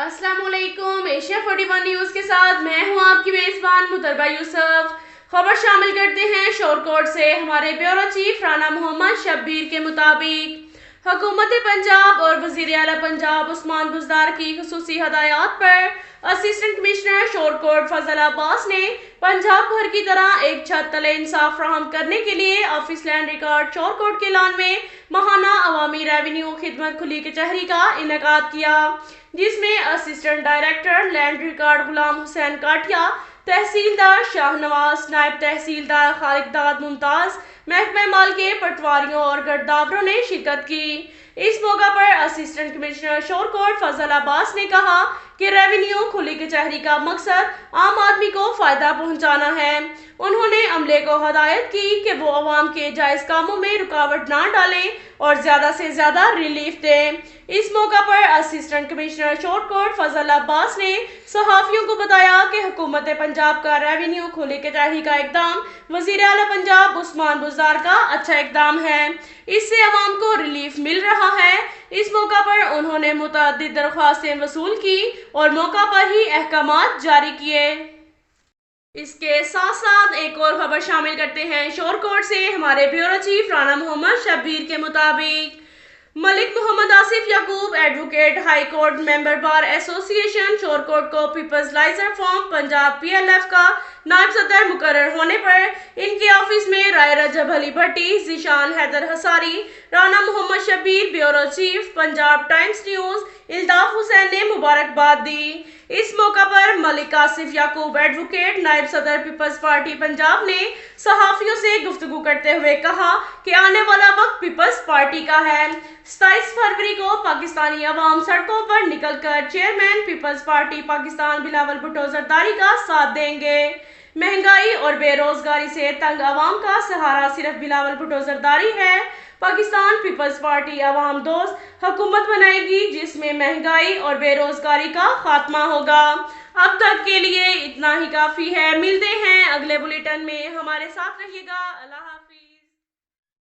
अस्सलाम वालेकुम। Asia 41 news के साथ मैं हूं आपकी मेज़बान मुतरबा यूसुफ। खबर शामिल करते हैं शोरकोट से। हमारे ब्यूरो चीफ राना मोहम्मद शब्बीर के मुताबिक हुकूमत पंजाब और वज़ीर आला पंजाब उस्मान बुज़दार की खुसूसी हदायत पर असिस्टेंट कमिश्नर शोरकोट फजल अब्बास ने पंजाब भर की तरह एक छत तले इंसाफ फराहम करने के लिए ऑफिस लैंड रिकॉर्ड शोरकोट के लॉन में माहाना अवामी रेवेन्यू खिदमत खुली कचहरी का इनेकाद किया, जिसमें assistant director land record Ghulam Hussain काठिया, तहसीलदार शाहनवाज, नायब तहसीलदार खालिद मुमताज, महकमा माल के पटवारियों और गर्दावरों ने शिरकत की। इस मौका पर असिस्टेंट कमिश्नर शोरकोट फजल अब्बास ने कहा कि रेवेन्यू खुली कचहरी का मकसद आम आदमी को फायदा पहुंचाना है। उन्होंने अमले को हदायत की कि वो अवाम के जायज कामों में रुकावट ना डालें और ज्यादा से ज्यादा रिलीफ दें। इस मौका पर असिस्टेंट कमिश्नर शोरकोट फजल अब्बास ने सहाफियों को बताया कि हुकूमत पंजाब का रेवेन्यू खुली कचहरी का इकदाम वज़ीर आला पंजाब उस्मान बुज़दार का अच्छा इकदाम है। इससे अवाम को रिलीफ मिल रहा है। इस मौका पर उन्होंने मुतअद्दिद दरख्वास्तें वसूल की और मौका पर ही अहकामात जारी किए। इसके साथ साथ एक और खबर शामिल करते हैं शोरकोट से। हमारे ब्यूरो चीफ राना मोहम्मद शब्बीर के मुताबिक Malik Mohammad Asif Yaqoob advocate high court member bar association Shorkot को people's lawyers forum Punjab PLF का नायब सदर मुकर्रर होने पर इनके ऑफिस में Rai Rajab Ali Bhatti, Zeeshan Haider Hasari, Rana Mohammad Shabbir, bureau chief Punjab Times news Iltaf Hussain ने मुबारकबाद दी। इस मौका पर मलिक आसिफ याकूब एडवोकेट नायब सदर पीपल्स पार्टी पंजाब ने सहाफियों से गुफ्तगू करते हुए कहा कि आने वाला वक्त पीपल्स पार्टी का है। 27 फरवरी को पाकिस्तानी अवाम सड़कों पर निकलकर chairman Peoples Party Pakistan Bilawal Bhutto Zardari का साथ देंगे। महंगाई और बेरोजगारी से तंग अवाम का सहारा सिर्फ बिलावल भुट्टो जरदारी है। पाकिस्तान पीपल्स पार्टी अवाम दोस्त हुकूमत बनाएगी जिसमें महंगाई और बेरोजगारी का खात्मा होगा। अब तक के लिए इतना ही काफी है। मिलते हैं अगले बुलेटिन में, हमारे साथ रहिएगा। अल्लाह।